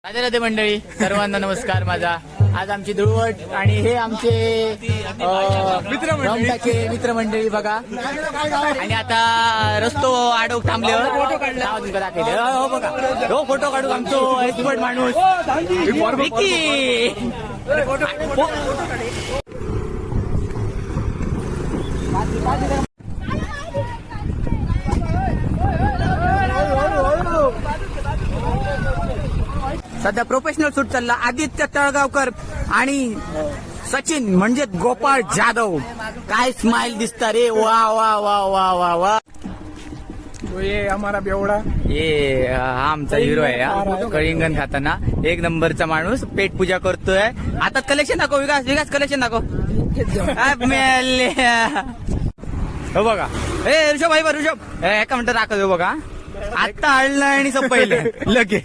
राधे राधे मंडळी, सर्वांना नमस्कार माझा. आज आमची धुळवट आणि हे आमचे मित्रमंडळी बघा. आणि आता रस्तो आडोक थांबल्यावर दाखवले हो बघा. हो फोटो काढू आमचो एक्सपर्ट माणूस विकी. सध्या प्रोफेशनल शूट चालला. आदित्य तळगावकर आणि सचिन म्हणजे गोपाळ जाधव. काय स्माइल दिसता रे. वा वा वा वा वा वा. ये हमारा बेवडा, ये हा आमचा हिरो आहे हा. कळिंगण खाताना एक नंबरचा माणूस पेट पूजा करतोय. आता कलेक्शन दाखव विकास कलेक्शन दाखव. हो बघा. ए ऋषभ भाई ऋषभ एका मिनिटात दाखव बघा. आता हळलं आणि पहिलं लगेच